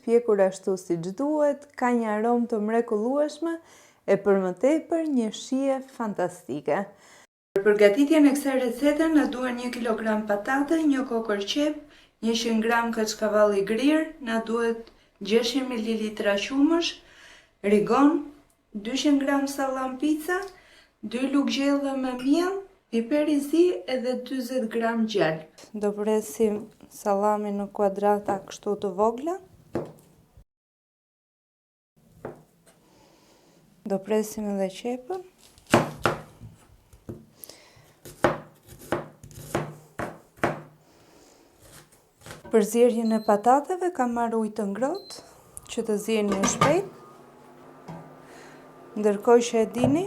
pjekur ashtu siç duhet, ka një aromë të mrekullueshme e për më tepër një shije fantastike. Për përgatitjen e kësaj recete na duhen 1 kg patate, 1 kokër qep, 100 g kaçkavalli grirë, na duhet 600 ml qumësh, rigon, 200 g sallam pica, 2 lugë gjellë me miell, piper i zi edhe 40 g gjalp. Do presim sallamin në kuadrata kështu të vogla. Do presim edhe qepën. Për zjerjen e patateve kam marrë ujë të ngrohtë që të zihen më shpejt. Ndërkohë që e dini,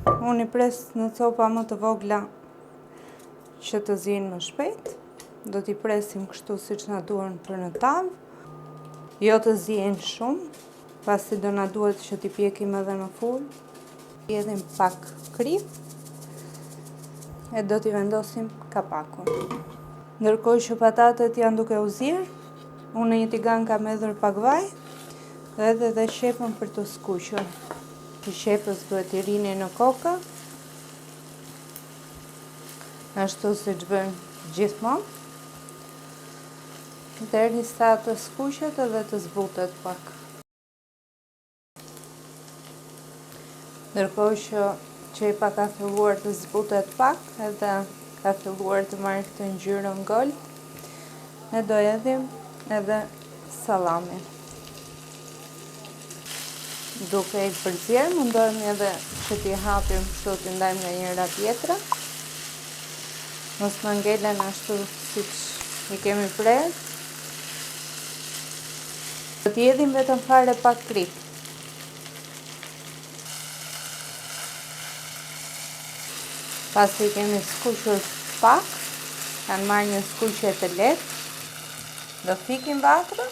unë i pres në copa më të vogla që të zihen më shpejt. Do t'i presim kështu siç na duhen për në tavë. Jo të zihen shumë, pasi do na duhet që t'i pjekim edhe në furrë. Hedhim pak krip e do t'i vendosim kapakun. Ndërkohë që patatet janë duke u zier, unë në një tigan kam hedhur pak vaj edhe qepën për të skuqur. I qepës duhet i rini në kokë, ashtu siç bëjmë gjithmonë, derisa të skuqet edhe të zbutet pak. Ndërkohë që qepa ka filluar të zbutet pak edhe ka filluar të marrë këtë ngjyrën gold, ne do hedhim edhe sallamin. Duke i përzier, mundohemi edhe që t'i hapim kështu t'i ndajmë nga njëra tjetra. Mos më ngelen ashtu siç i kemi prerë. Do t'i hedhim vetëm fare pak krip. Pasi i kemi skuqur pak, kanë marrë një skuqje të lehtë, do fikim vatrën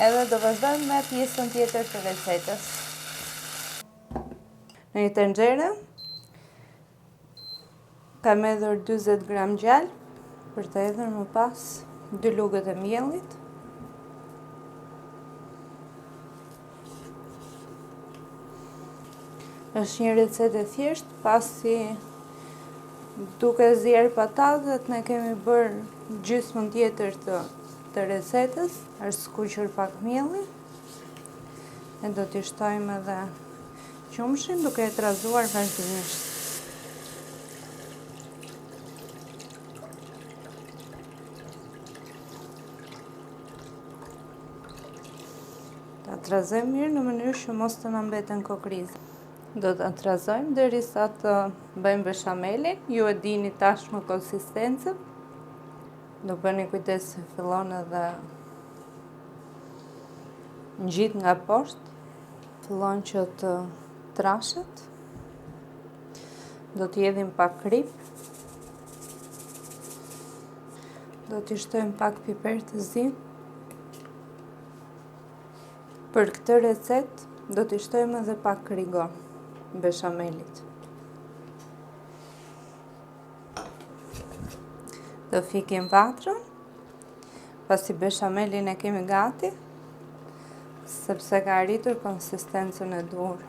edhe do vazhdojmë me pjesën tjetër të recetës. Në një tenxhere kam hedhur 40 g gjalp për të hedhur më pas 2 lugët e miellit. Është një recetë e thjeshtë, pasi duke zier patatet ne kemi bërë gjysmën tjetër të recetës, është skuqur pak mielli. Ne do t'i shtojmë edhe qumshin duke e trazuar vazhdimisht. Ta trazojmë mirë në mënyrë që mos të na mbeten kokrizat. Do ta trazojmë derisa të bëjmë beshamelin. Ju e dini tashmë konsistencën. Do bëni kujdes se fillon edhe ngjit nga poshtë. Fillon që të trashet. Do t'i hedhim pak krip. Do t'i shtojmë pak piper të zi. Për këtë recetë do t'i shtojmë edhe pak rigon beshamelit. Do fikim vatrën, pasi beshamelin e kemi gati, sepse ka arritur konsistencën e duhur.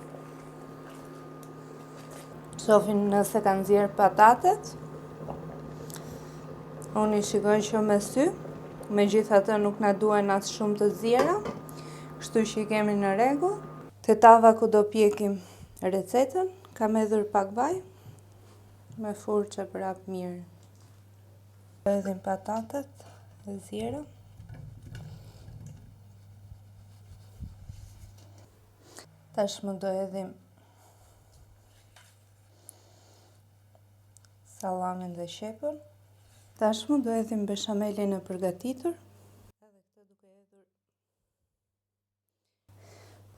Shohin nëse kanë zier patatet. Unë i shikoj që me sy, megjithatë nuk na duhen as shumë të ziera, kështu që i kemi në rregull. Te tava ku do pjekim recetën, kam hedhur pak vaj me furrë që prap mirë. Do hedhim patatet e ziera. Tashmë do hedhim sallamin dhe qepën. Tashmë do hedhim beshamelin e përgatitur.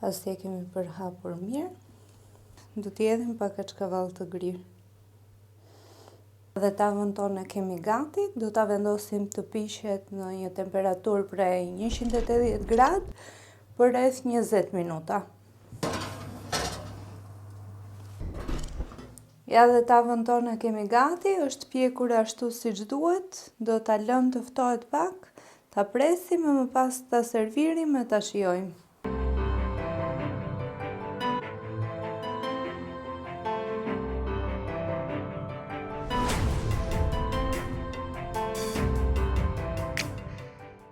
Pasi e kemi përhapur mirë, do t'i hedhim pak kaçkavall të grirë. Dhe tavën tonë e kemi gati, do ta vendosim të piqet në një temperaturë prej 180 gradë për rreth 20 minuta. Ja dhe tavën tonë e kemi gati, është pjekur ashtu siç duhet, do ta lëm të ftohet pak, Ta presim e më pas ta servirim e ta shijojmë.